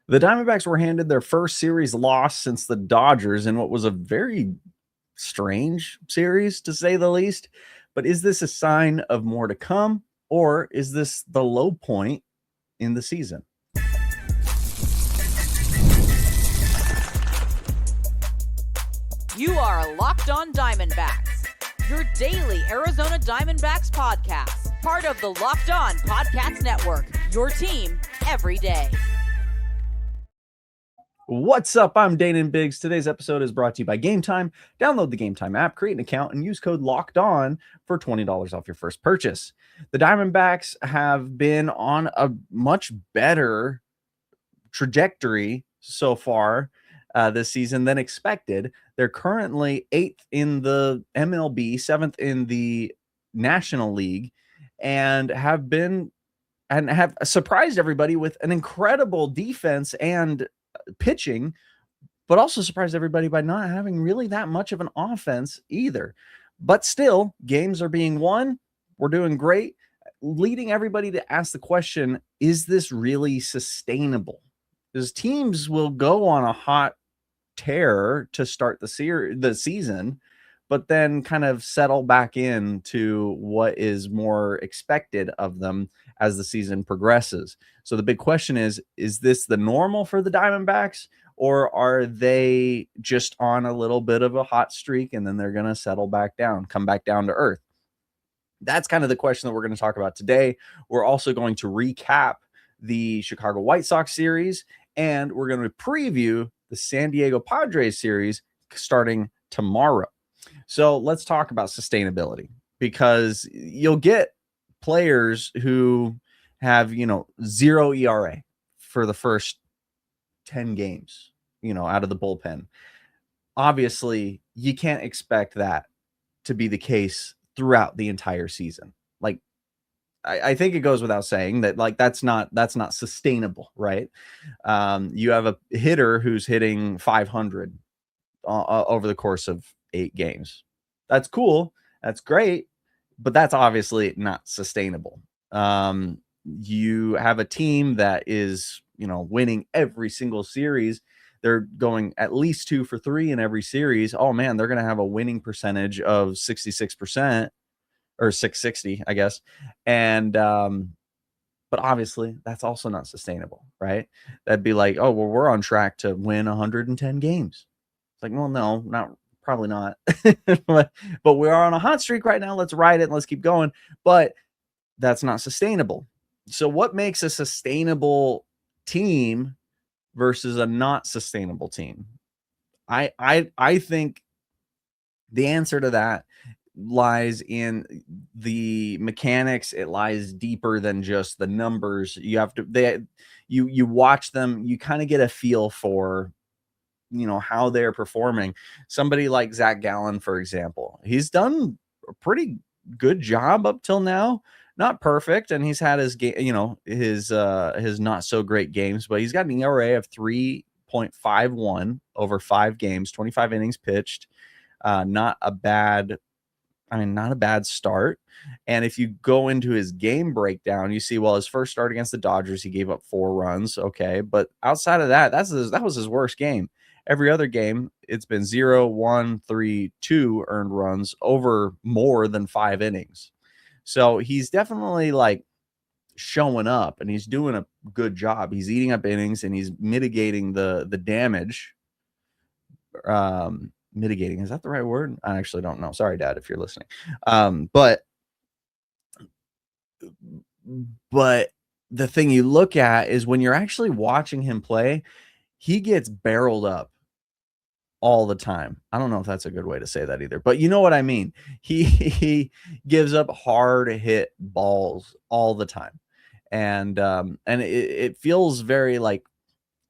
The Diamondbacks were handed their first series loss since the Dodgers in what was a very strange series, to say the least. But is this a sign of more to come, or is this the low point in the season? You are Locked On Diamondbacks, your daily Arizona Diamondbacks podcast, part of the Locked On Podcast Network, your team every day. What's up? I'm Daynen Biggs. Today's episode is brought to you by Game Time. Download the Game Time app, create an account, and use code LOCKEDON for $20 off your first purchase. The Diamondbacks have been on a much better trajectory so far this season than expected. They're currently 8th in the MLB, 7th in the National League, and have surprised everybody with an incredible defense and pitching, but also surprised everybody by not having really that much of an offense either. But still, games are being won. We're doing great, leading everybody to ask the question, is this really sustainable? Because teams will go on a hot tear to start the season, but then kind of settle back into what is more expected of them as the season progresses. So the big question is this the normal for the Diamondbacks, or are they just on a little bit of a hot streak and then they're going to settle back down, come back down to earth? That's kind of the question that we're going to talk about today. We're also going to recap the Chicago White Sox series, and we're going to preview the San Diego Padres series starting tomorrow. So let's talk about sustainability, because you'll get players who have, 0 ERA for the first 10 games, out of the bullpen. Obviously, you can't expect that to be the case throughout the entire season. Like, I think it goes without saying that, like, that's not sustainable, right? You have a hitter who's hitting 500 over the course of 8 games. That's cool. That's great, but that's obviously not sustainable. You have a team that is, winning every single series. They're going at least 2 for 3 in every series. Oh man, they're going to have a winning percentage of 66%. Or 660, I guess. And, but obviously that's also not sustainable, right? That'd be like, oh, well, we're on track to win 110 games. It's like, well, no, probably not. but we're on a hot streak right now. Let's ride it and let's keep going. But that's not sustainable. So what makes a sustainable team versus a not sustainable team? I think the answer to that lies in the mechanics. It lies deeper than just the numbers. You have to, you watch them, you kind of get a feel for, how they're performing. Somebody like Zach Gallen, for example, he's done a pretty good job up till now. Not perfect, and he's had his game, his not so great games, but he's got an ERA of 3.51 over 5 games, 25 innings pitched. Not a bad start. And if you go into his game breakdown, you see, well, his first start against the Dodgers, he gave up 4 runs. Okay. But outside of that, that was his worst game. Every other game, it's been 0, 1, 3, 2 earned runs over more than 5 innings. So he's definitely like showing up, and he's doing a good job. He's eating up innings, and he's mitigating the damage. Mitigating, is that the right word? I actually don't know. Sorry, Dad, if you're listening. But the thing you look at is when you're actually watching him play, he gets barreled up all the time. I don't know if that's a good way to say that either, but you know what I mean. He gives up hard hit balls all the time, and it feels very like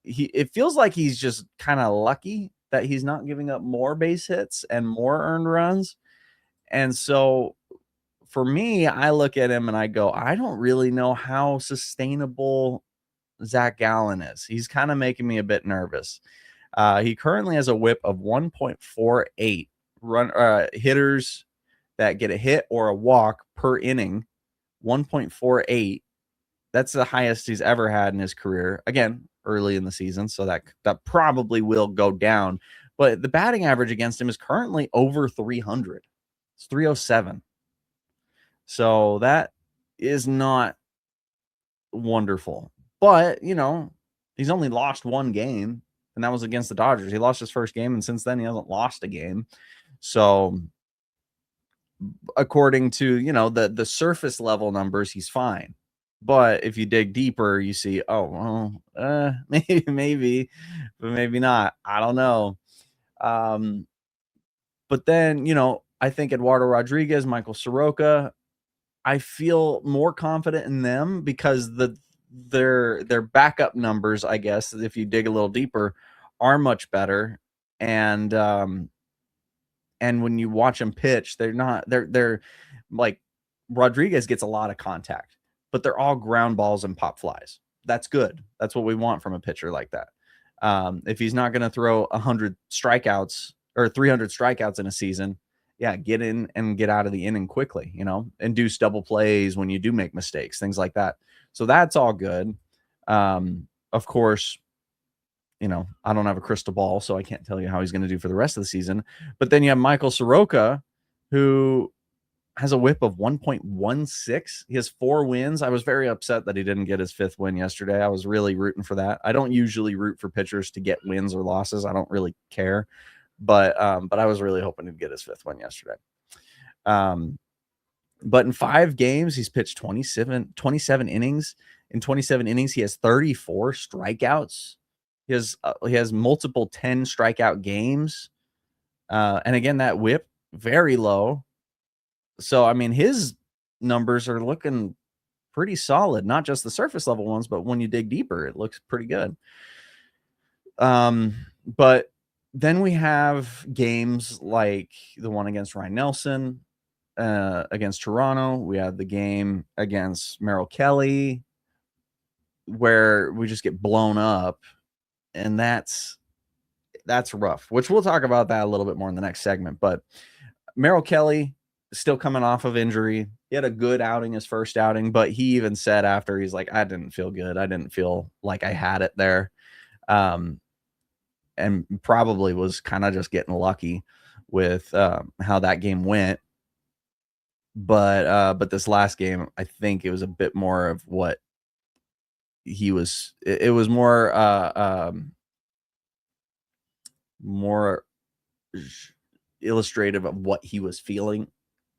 it feels like he's just kind of lucky that he's not giving up more base hits and more earned runs. And so for me, I look at him and I go, I don't really know how sustainable Zach Gallen is. He's kind of making me a bit nervous. He currently has a whip of 1.48 hitters that get a hit or a walk per inning. 1.48. That's the highest he's ever had in his career. Again, early in the season, so that probably will go down. But the batting average against him is currently over 300. It's 307. So that is not wonderful. But, he's only lost one game, and that was against the Dodgers. He lost his first game, and since then he hasn't lost a game. So according to, the surface level numbers, he's fine. But if you dig deeper, you see, maybe, but maybe not. I don't know. But then, I think Eduardo Rodriguez, Michael Soroka, I feel more confident in them because their backup numbers, I guess, if you dig a little deeper, are much better. And when you watch them pitch, they're like, Rodriguez gets a lot of contact, but they're all ground balls and pop flies. That's good. That's what we want from a pitcher like that. If he's not going to throw 100 strikeouts or 300 strikeouts in a season, get in and get out of the inning quickly, induce double plays when you do make mistakes, things like that. So that's all good. Of course, I don't have a crystal ball, so I can't tell you how he's going to do for the rest of the season. But then you have Michael Soroka, who has a whip of 1.16. He has 4 wins. I was very upset that he didn't get his 5th win yesterday. I was really rooting for that. I don't usually root for pitchers to get wins or losses. I don't really care. But I was really hoping to get his 5th win yesterday. But in 5 games, he's pitched 27 innings. In 27 innings, he has 34 strikeouts. He has multiple 10 strikeout games. And again, that whip, very low. So, I mean, his numbers are looking pretty solid, not just the surface level ones, but when you dig deeper, it looks pretty good. But then we have games like the one against Ryan Nelson, against Toronto. We have the game against Merrill Kelly, where we just get blown up, and that's rough, which we'll talk about that a little bit more in the next segment. But Merrill Kelly is still coming off of injury. He had a good outing, his first outing, but he even said after, he's like, I didn't feel good. I didn't feel like I had it there. And probably was kind of just getting lucky with how that game went. But this last game, I think it was a bit more of what he was. It was more more illustrative of what he was feeling,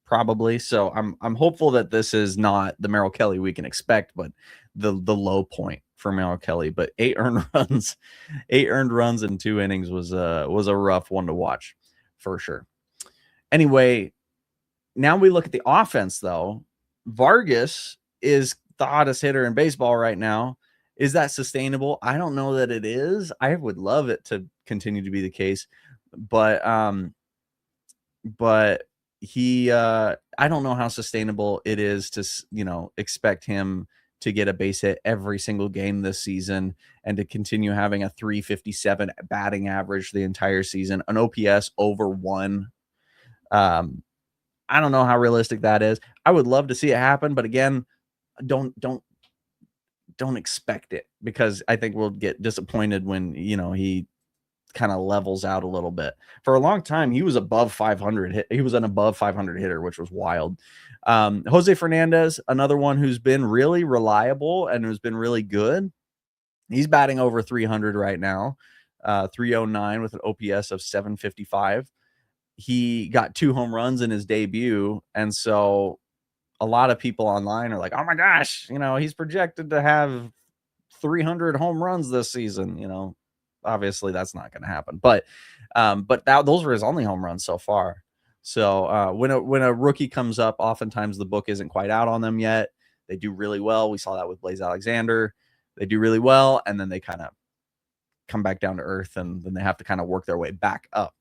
probably. So I'm hopeful that this is not the Merrill Kelly we can expect, but the low point for Merrill Kelly. But 8 earned runs in 2 innings was a rough one to watch for sure. Anyway, now we look at the offense, though. Vargas is the hottest hitter in baseball right now. Is that sustainable? I don't know that it is. I would love it to continue to be the case, but he, I don't know how sustainable it is to, expect him to get a base hit every single game this season and to continue having a 357 batting average the entire season, an OPS over 1. I don't know how realistic that is. I would love to see it happen, but again, don't expect it, because I think we'll get disappointed when, he kind of levels out a little bit. For a long time, he was above 500. He was an above 500 hitter, which was wild. Jose Fernandez, another one who's been really reliable and who's been really good. He's batting over 300 right now, 309 with an OPS of 755. He got 2 home runs in his debut, and so a lot of people online are like, oh my gosh, he's projected to have 300 home runs this season. Obviously that's not going to happen, but those were his only home runs so far. So when a rookie comes up, oftentimes the book isn't quite out on them yet. They do really well. We saw that with Blaze Alexander. They do really well, and then they kind of come back down to earth, and then they have to kind of work their way back up.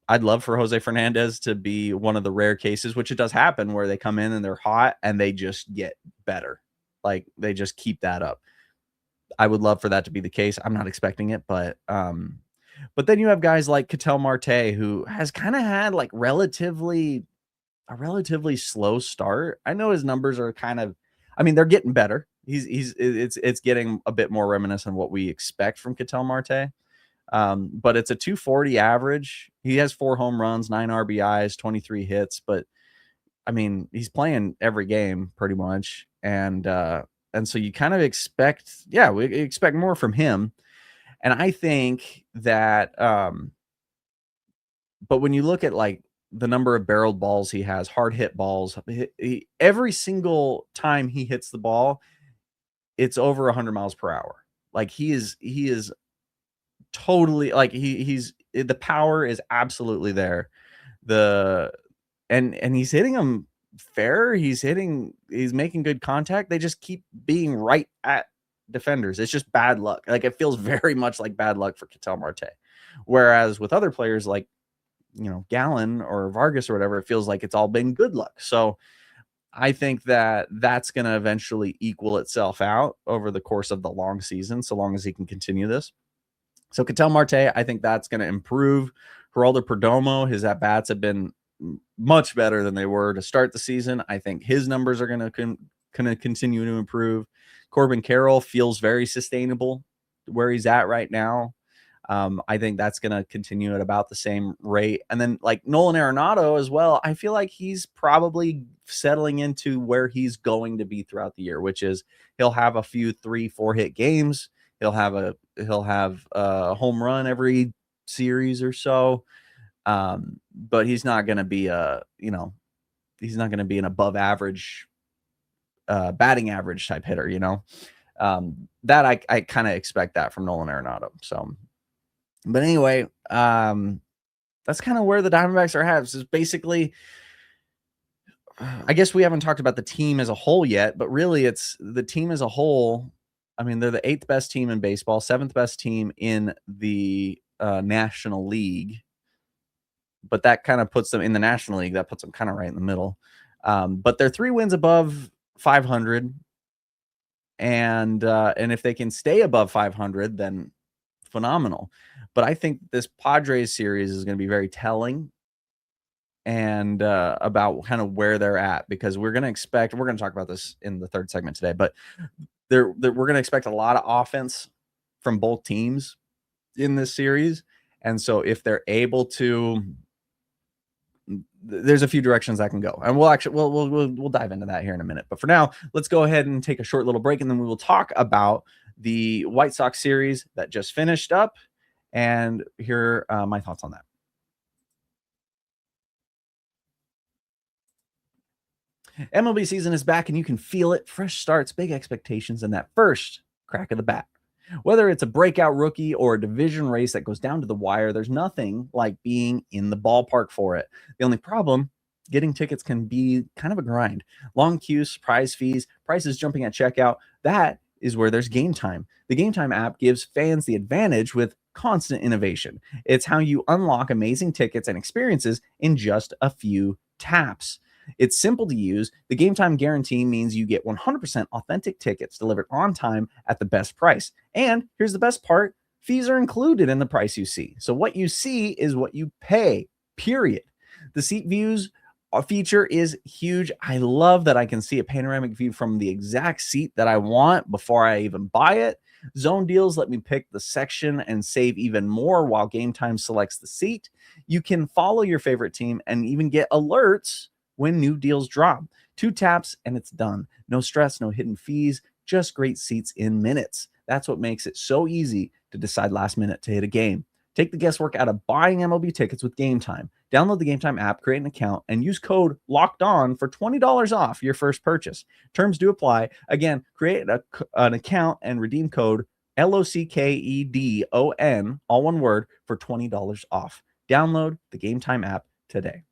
I'd love for Jose Fernandez to be one of the rare cases, which it does happen, where they come in and they're hot and they just get better. Like, they just keep that up. I would love for that to be the case. I'm not expecting it, but then you have guys like Ketel Marte, who has kind of had like a relatively slow start. I know his numbers are they're getting better. It's getting a bit more reminiscent of what we expect from Ketel Marte. But it's a 240 average. He has 4 home runs, 9 RBIs, 23 hits. But I mean, he's playing every game pretty much, and so you kind of expect, we expect more from him. And I think that, but when you look at like the number of barreled balls he has, hard hit balls, every single time he hits the ball, it's over 100 miles per hour. Like he is totally, like he's the power is absolutely there. And he's hitting them fair. He's making good contact. They just keep being right at defenders. It's just bad luck. Like it feels very much like bad luck for Ketel Marte. Whereas with other players like, Gallen or Vargas or whatever, it feels like it's all been good luck. So I think that that's going to eventually equal itself out over the course of the long season, so long as he can continue this. So Ketel Marte, I think that's going to improve. Geraldo Perdomo, his at-bats have been much better than they were to start the season. I think his numbers are going to continue to improve. Corbin Carroll feels very sustainable where he's at right now. I think that's going to continue at about the same rate. And then like Nolan Arenado as well, I feel like he's probably settling into where he's going to be throughout the year, which is he'll have a few 3-4 hit games. He'll have a home run every series or so. But he's not going to be he's not going to be an above average batting average type hitter, that I kind of expect that from Nolan Arenado. So, but anyway, that's kind of where the Diamondbacks are at. So basically, I guess we haven't talked about the team as a whole yet, but really it's the team as a whole. I mean, they're the 8th best team in baseball, 7th best team in the National League. But that kind of puts them in the National League. That puts them kind of right in the middle. But they're 3 wins above 500. And if they can stay above 500, then phenomenal. But I think this Padres series is going to be very telling and about kind of where they're at, because we're going to talk about this in the 3rd segment today, but we're going to expect a lot of offense from both teams in this series. And so if they're able to, there's a few directions that can go, and we'll dive into that here in a minute. But for now, let's go ahead and take a short little break, and then we will talk about the White Sox series that just finished up and hear my thoughts on that. MLB season is back, and you can feel it. Fresh starts, big expectations, and that first crack of the bat. Whether it's a breakout rookie or a division race that goes down to the wire, there's nothing like being in the ballpark for it. The only problem, getting tickets can be kind of a grind. Long queues, surprise fees, prices jumping at checkout. That is where there's Game Time. The Game Time app gives fans the advantage with constant innovation. It's how you unlock amazing tickets and experiences in just a few taps. It's simple to use. The Game Time guarantee means you get 100% authentic tickets delivered on time at the best price. And here's the best part, fees are included in the price you see. So what you see is what you pay, period. The seat views feature is huge. I love that I can see a panoramic view from the exact seat that I want before I even buy it. Zone deals let me pick the section and save even more while Game Time selects the seat. You can follow your favorite team and even get alerts when new deals drop. 2 taps and it's done. No stress, no hidden fees, just great seats in minutes. That's what makes it so easy to decide last minute to hit a game. Take the guesswork out of buying MLB tickets with Game Time. Download the Game Time app, create an account, and use code LOCKEDON for $20 off your first purchase. Terms do apply. Again, create an account and redeem code LOCKEDON, all one word, for $20 off. Download the Game Time app today.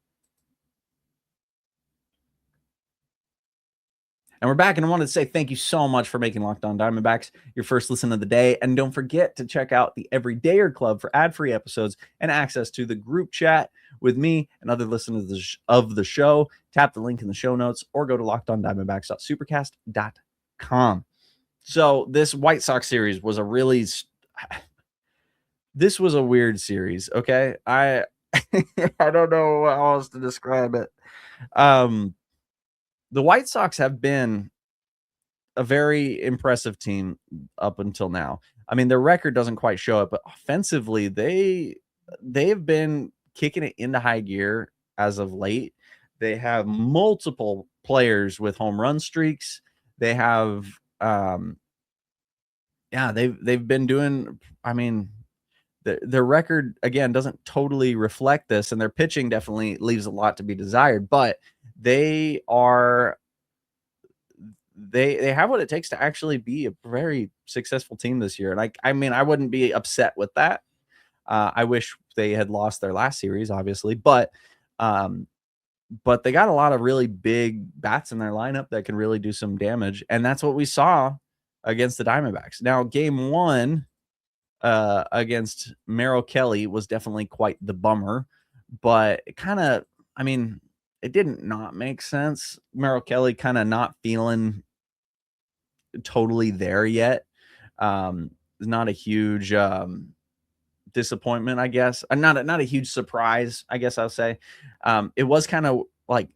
And we're back, and I wanted to say thank you so much for making Locked On Diamondbacks your first listen of the day. And don't forget to check out the Everydayer Club for ad-free episodes and access to the group chat with me and other listeners of the show. Tap the link in the show notes or go to LockedOnDiamondbacks.supercast.com. So this White Sox series was this was a weird series, okay? I don't know how else to describe it. The White Sox have been a very impressive team up until now. I mean, their record doesn't quite show it, but offensively, they've been kicking it into high gear as of late. They have multiple players with home run streaks. They have they've been doing, I mean, their record again doesn't totally reflect this, and their pitching definitely leaves a lot to be desired, but they have what it takes to actually be a very successful team this year. And I mean, I wouldn't be upset with that. I wish they had lost their last series, obviously, but they got a lot of really big bats in their lineup that can really do some damage, and that's what we saw against the Diamondbacks. Now, game 1 against Merrill Kelly was definitely quite the bummer, but it kind of, I mean, it didn't not make sense. Merrill Kelly kind of not feeling totally there yet. It's not a huge disappointment, I guess. Not a huge surprise, I guess I'll say. It was kind of like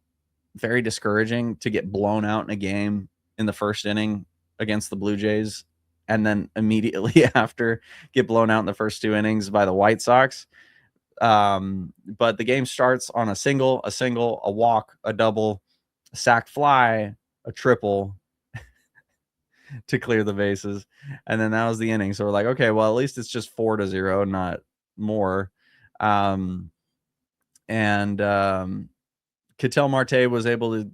very discouraging to get blown out in a game in the first inning against the Blue Jays, and then immediately after get blown out in the first 2 innings by the White Sox. But the game starts on a single, a walk, a double, a sac fly, a triple to clear the bases. And then that was the inning. So we're like, okay, well, at least it's just 4-0, not more. Ketel Marte was able to,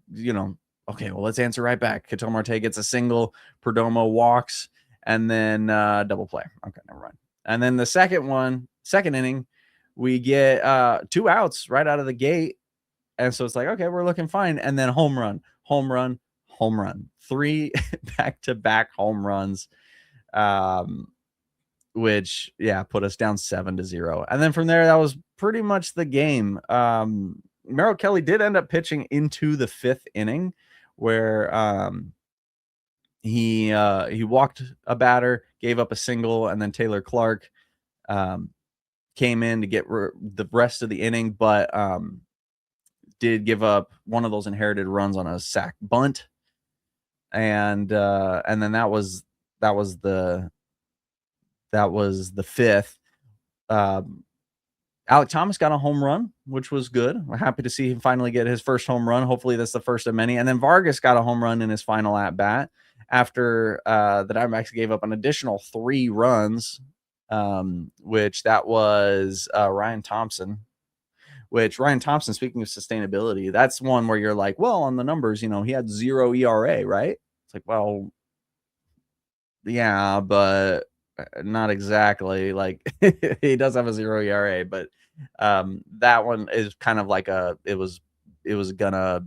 okay, well, let's answer right back. Ketel Marte gets a single, Perdomo walks, and then double play. Okay, never mind. And then the second inning, we get 2 outs right out of the gate. And so it's like, okay, we're looking fine. And then home run, 3 back-to-back home runs, which, put us down 7-0. And then from there, that was pretty much the game. Merrill Kelly did end up pitching into the 5th inning where he walked a batter, gave up a single, and then Taylor Clark came in to get the rest of the inning, but did give up one of those inherited runs on a sac bunt, and then that was the 5th. Alek Thomas got a home run, which was good. We're happy to see him finally get his first home run. Hopefully that's the first of many. And then Vargas got a home run in his final at bat after the Diamondbacks gave up an additional 3 runs, which that was Ryan Thompson. Which Ryan Thompson, speaking of sustainability, that's one where you're like, well, on the numbers, he had 0 ERA, right? It's like, well, yeah, but not exactly. Like he does have a 0 ERA, but that one is kind of like it was gonna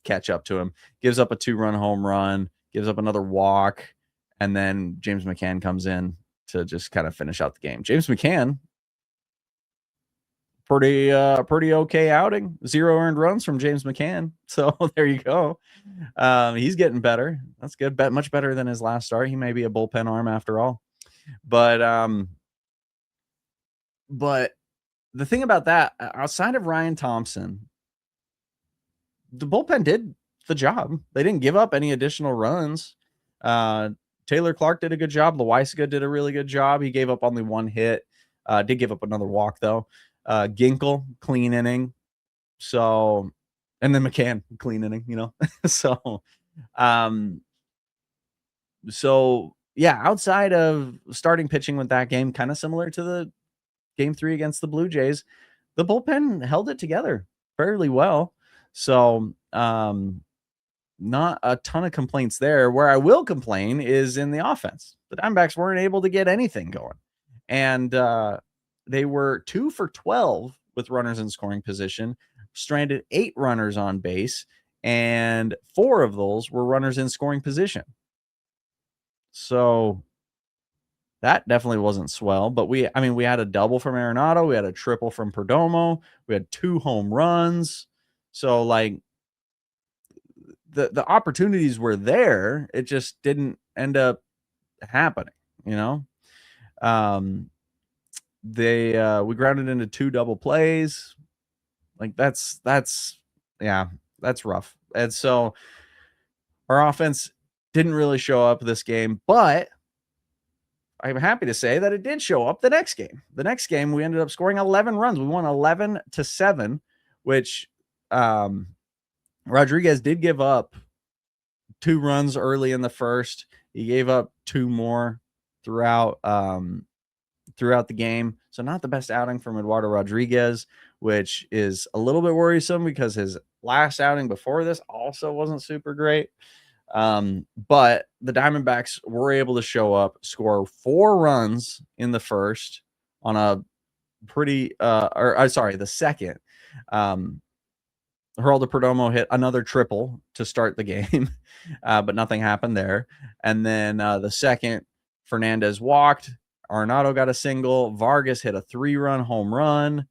catch up to him. Gives up a 2-run home run, gives up another walk, and then James McCann comes in to just kind of finish out the game. James McCann, pretty okay outing. 0 earned runs from James McCann. So there you go. He's getting better. That's good. Much better than his last start. He may be a bullpen arm after all. But the thing about that, outside of Ryan Thompson, the bullpen did the job. They didn't give up any additional runs. Taylor Clark did a good job. Loaiska did a really good job. He gave up only 1 hit. Did give up another walk though. Ginkel, clean inning. So, and then McCann, clean inning, so yeah, outside of starting pitching with that game, kind of similar to the game 3 against the Blue Jays, the bullpen held it together fairly well. So, not a ton of complaints there. Where I will complain is in the offense. The Diamondbacks weren't able to get anything going. And, they were 2 for 12 with runners in scoring position, stranded 8 runners on base, and 4 of those were runners in scoring position. So that definitely wasn't swell, but we had a double from Arenado, we had a triple from Perdomo, we had 2 home runs. So like the opportunities were there, it just didn't end up happening, we grounded into 2 double plays. Like that's rough. And so our offense didn't really show up this game, but I'm happy to say that it did show up the next game. The next game, we ended up scoring 11 runs. We won 11-7, which Rodriguez did give up 2 runs early in the first. He gave up 2 more throughout the game. So not the best outing from Eduardo Rodriguez, which is a little bit worrisome because his last outing before this also wasn't super great. But the Diamondbacks were able to show up, score 4 runs in the first on a pretty the second. Geraldo Perdomo hit another triple to start the game, but nothing happened there. And then the second, Fernandez walked. Arenado got a single. Vargas hit a 3-run home run.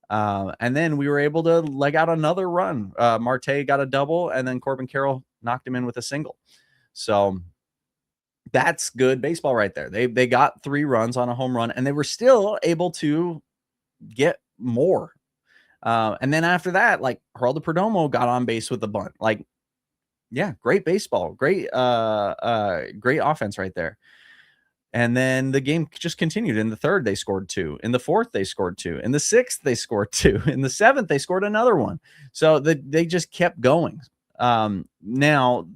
And then we were able to leg out another run. Marte got a double, and then Corbin Carroll knocked him in with a single. So that's good baseball right there. They got 3 runs on a home run, and they were still able to get more. And then after that, like, Geraldo Perdomo got on base with the bunt. Like, yeah, great baseball. Great offense right there. And then the game just continued. In the third, they scored 2. In the fourth, they scored 2. In the sixth, they scored 2. In the seventh, they scored another one. So they just kept going. Now,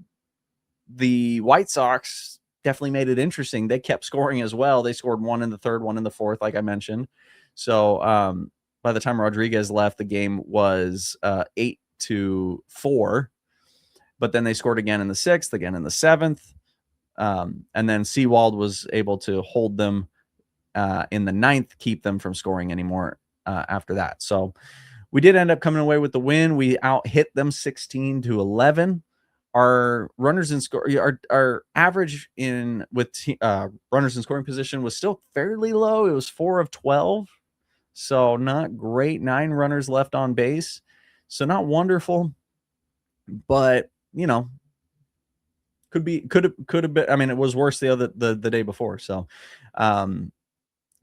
the White Sox definitely made it interesting. They kept scoring as well. They scored 1 in the third, 1 in the fourth, like I mentioned. So by the time Rodriguez left, the game was 8-4. But then they scored again in the sixth, again in the seventh. And then Sewald was able to hold them in the ninth, keep them from scoring anymore after that. So we did end up coming away with the win. We out-hit them 16-11. Our runners in score, our average in with runners in scoring position was still fairly low. It was 4 of 12, so not great. 9 runners left on base, so not wonderful, but could have been. I mean, it was worse the day before. So,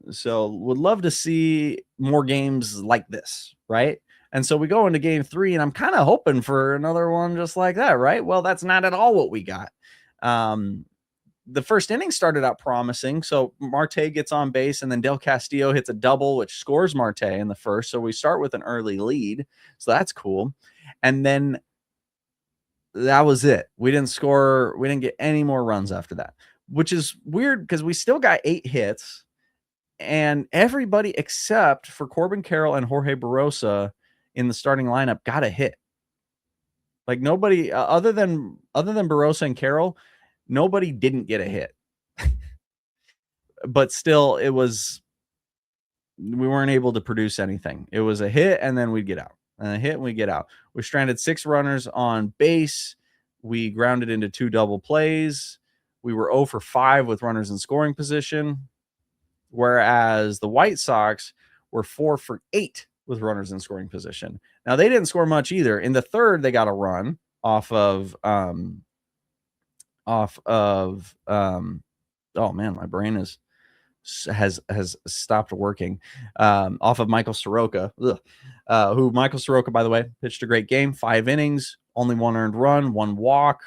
would love to see more games like this, right? And so we go into game 3, and I'm kind of hoping for another one just like that, right? Well, that's not at all what we got. The first inning started out promising. So Marte gets on base, and then Del Castillo hits a double, which scores Marte in the first. So we start with an early lead. So that's cool. And then that was it. We didn't score. We didn't get any more runs after that, which is weird because we still got 8 hits, and everybody except for Corbin Carroll and Jorge Barosa in the starting lineup got a hit. Like, nobody other than Barosa and Carroll, nobody didn't get a hit. But still, we weren't able to produce anything. It was a hit, and then we'd get out. And a hit, and we get out. We stranded 6 runners on base. We grounded into 2 double plays. We were 0 for 5 with runners in scoring position, whereas the White Sox were 4 for 8 with runners in scoring position. Now, they didn't score much either. In the third, they got a run off of oh man, my brain has stopped working. Off of Michael Soroka, who Michael Soroka, by the way, pitched a great game, 5 innings, only 1 earned run, 1 walk.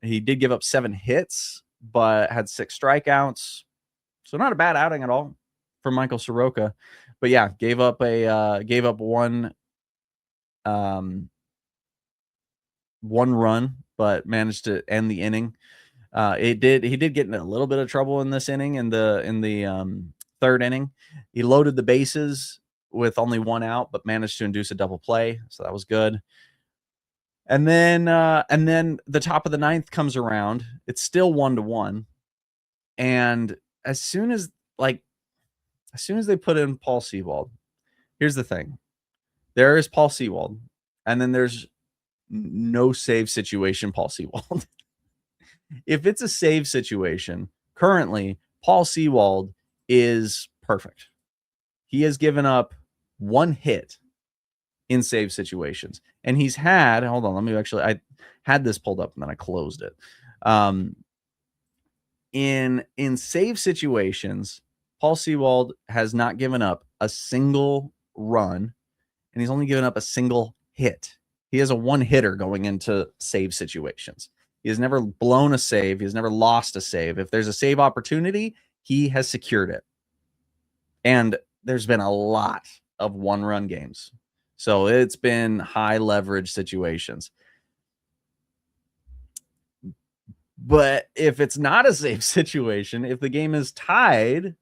He did give up 7 hits, but had 6 strikeouts. So not a bad outing at all from Michael Soroka. But yeah, gave up one run, but managed to end the inning. He did get in a little bit of trouble in this inning, in the third inning. He loaded the bases with only 1 out, but managed to induce a double play, so that was good. And then the top of the ninth comes around. It's still 1-1, and as soon as they put in Paul Sewald, here's the thing: there is Paul Sewald, and then there's no save situation Paul Sewald. If it's a save situation, currently, Paul Sewald is perfect. He has given up 1 hit in save situations. And he's had, hold on, I had this pulled up and then I closed it. In save situations, Paul Sewald has not given up a single run, and he's only given up a single hit. He has a 1-hitter going into save situations. He He has never blown a save. He has never lost a save. If there's a save opportunity, he has secured it. And there's been a lot of one-run games. So it's been high leverage situations. But if it's not a safe situation, if the game is tied,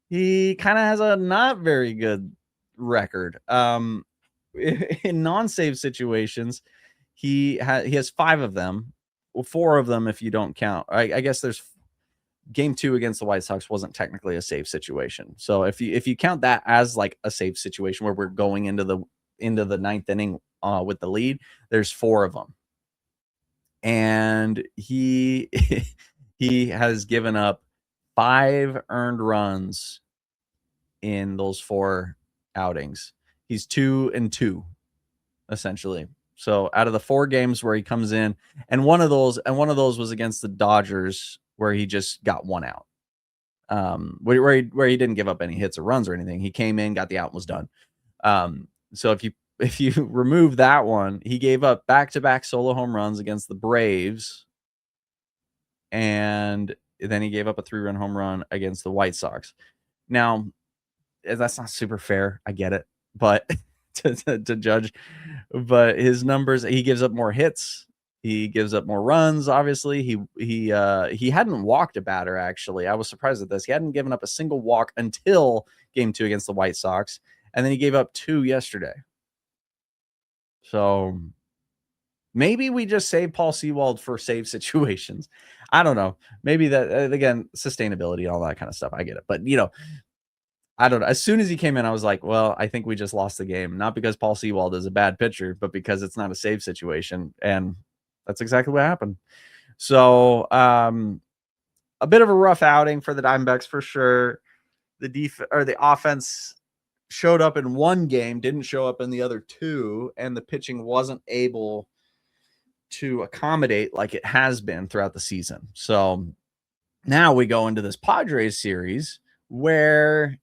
he kind of has a not very good record. In non-save situations, he has 5 of them. Well, 4 of them if you don't count. I guess there's game 2 against the White Sox wasn't technically a save situation. So if you count that as like a save situation where we're going into the 9th inning with the lead, there's 4 of them. And he has given up 5 earned runs in those 4 outings. He's 2-2 essentially. So out of the 4 games where he comes in, and one of those was against the Dodgers where he just got 1 out. Where he didn't give up any hits or runs or anything. He came in, got the out, and was done. So if you remove that one, he gave up back-to-back solo home runs against the Braves, and then he gave up a 3-run home run against the White Sox. Now, that's not super fair. I get it, but to judge, but his numbers, he gives up more hits. He gives up more runs. Obviously, he hadn't walked a batter. Actually, I was surprised at this. He hadn't given up a single walk until game 2 against the White Sox, and then he gave up 2 yesterday. So maybe we just save Paul Sewald for save situations. I don't know. Maybe that, again, sustainability and all that kind of stuff. I get it. But, I don't know. As soon as he came in, I was like, well, I think we just lost the game. Not because Paul Sewald is a bad pitcher, but because it's not a save situation. And that's exactly what happened. So a bit of a rough outing for the Diamondbacks for sure. The offense showed up in one game, didn't show up in the other 2, and the pitching wasn't able to accommodate like it has been throughout the season. So now we go into this Padres series where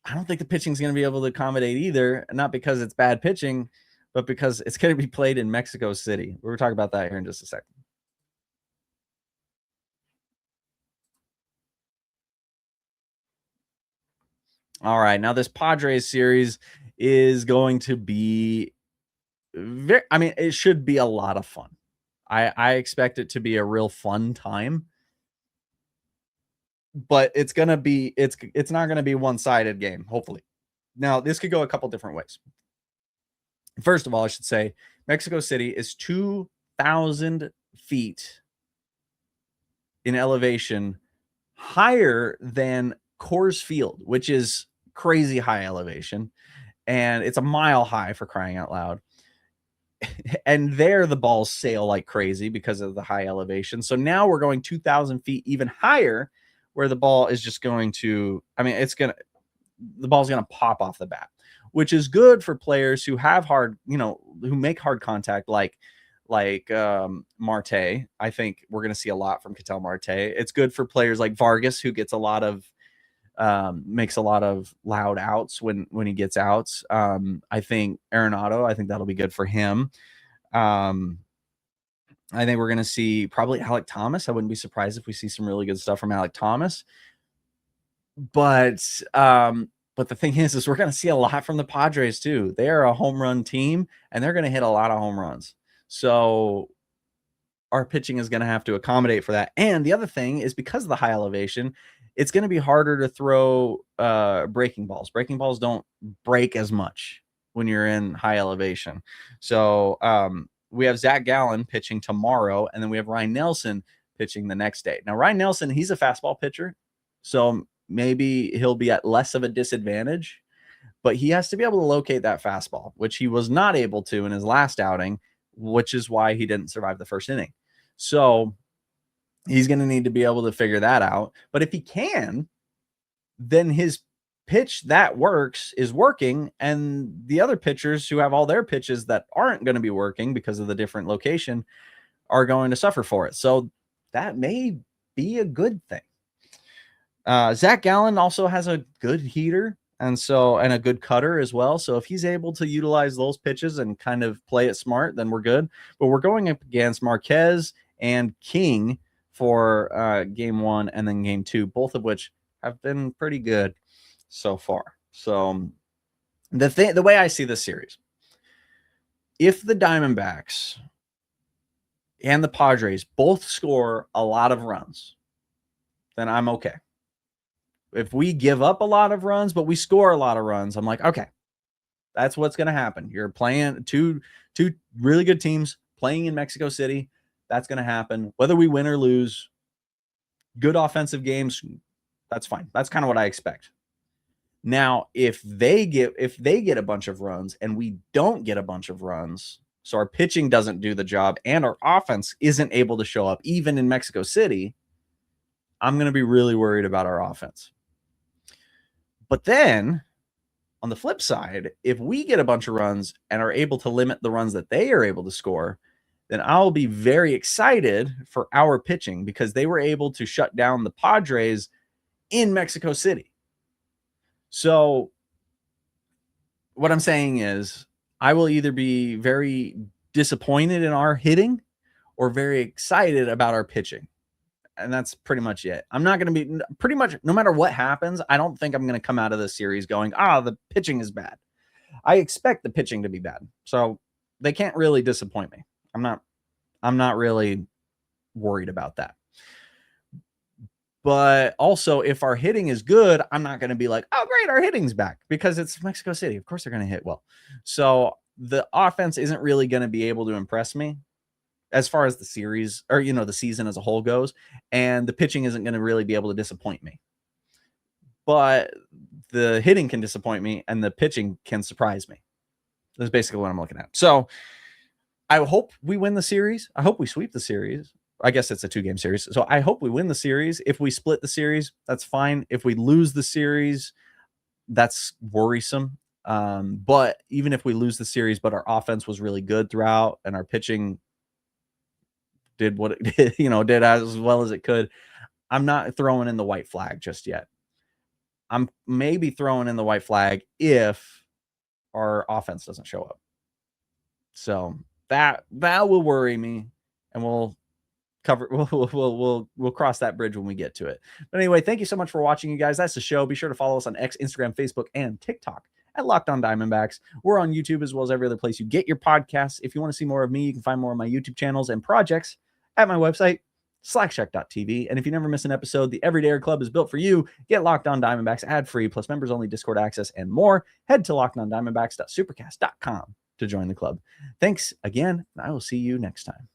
I don't think the pitching is going to be able to accommodate either, not because it's bad pitching, but because it's going to be played in Mexico City. We're talking about that here in just a second. All right, now this Padres series is going to be it should be a lot of fun. I expect it to be a real fun time, but it's not going to be one-sided game, hopefully. Now, this could go a couple different ways. First of all, I should say Mexico City is 2,000 feet in elevation higher than Coors Field, which is crazy high elevation, and it's a mile high, for crying out loud. And there the balls sail like crazy because of the high elevation. So now we're going 2,000 feet even higher, where the ball is just going to, the ball's going to pop off the bat, which is good for players who have who make hard contact, like Marte. I think we're going to see a lot from Ketel Marte. It's good for players like Vargas, who gets makes a lot of loud outs when he gets outs. I think Arenado, I think that'll be good for him. I think we're going to see probably Alek Thomas. I wouldn't be surprised if we see some really good stuff from Alek Thomas. But the thing is we're going to see a lot from the Padres too. They are a home run team, and they're going to hit a lot of home runs. So our pitching is going to have to accommodate for that. And the other thing is, because of the high elevation, it's going to be harder to throw breaking balls. Breaking balls don't break as much when you're in high elevation. So we have Zach Gallen pitching tomorrow, and then we have Ryan Nelson pitching the next day. Now, Ryan Nelson, he's a fastball pitcher, so maybe he'll be at less of a disadvantage, but he has to be able to locate that fastball, which he was not able to in his last outing, which is why he didn't survive the first inning. So he's going to need to be able to figure that out. But if he can, then his pitch that works is working, and the other pitchers who have all their pitches that aren't going to be working because of the different location are going to suffer for it. So that may be a good thing. Zach Gallen also has a good heater. And a good cutter as well. So if he's able to utilize those pitches and kind of play it smart, then we're good. But we're going up against Marquez and King for game 1 and then game 2, both of which have been pretty good so far. So the way I see this series, if the Diamondbacks and the Padres both score a lot of runs, then I'm okay. If we give up a lot of runs, but we score a lot of runs, I'm like, okay, that's what's going to happen. You're playing two really good teams playing in Mexico City. That's going to happen. Whether we win or lose, good offensive games, that's fine. That's kind of what I expect. Now, if they get a bunch of runs and we don't get a bunch of runs, so our pitching doesn't do the job and our offense isn't able to show up even in Mexico City, I'm going to be really worried about our offense. But then on the flip side, if we get a bunch of runs and are able to limit the runs that they are able to score, then I'll be very excited for our pitching because they were able to shut down the Padres in Mexico City. So what I'm saying is I will either be very disappointed in our hitting or very excited about our pitching. And that's pretty much it. I'm not going to be pretty much no matter what happens. I don't think I'm going to come out of this series going, the pitching is bad. I expect the pitching to be bad. So they can't really disappoint me. I'm not really worried about that. But also if our hitting is good, I'm not going to be like, oh, great, our hitting's back because it's Mexico City. Of course they're going to hit well. So the offense isn't really going to be able to impress me as far as the series or, the season as a whole goes. And the pitching isn't going to really be able to disappoint me. But the hitting can disappoint me and the pitching can surprise me. That's basically what I'm looking at. So I hope we win the series. I hope we sweep the series. I guess it's a 2-game series. So I hope we win the series. If we split the series, that's fine. If we lose the series, that's worrisome. But even if we lose the series, but our offense was really good throughout and our pitching did what it did, did as well as it could, I'm not throwing in the white flag just yet. I'm maybe throwing in the white flag if our offense doesn't show up. So that will worry me, and we'll cross that bridge when we get to it. But anyway, thank you so much for watching, you guys. That's the show. Be sure to follow us on X, Instagram, Facebook, and TikTok at Locked On Diamondbacks. We're on YouTube as well as every other place you get your podcasts. If you want to see more of me, you can find more of my YouTube channels and projects at my website, slackshack.tv. And if you never miss an episode, the Everydayer Club is built for you. Get Locked On Diamondbacks ad-free, plus members-only Discord access and more. Head to LockedOnDiamondbacks.supercast.com to join the club. Thanks again, and I will see you next time.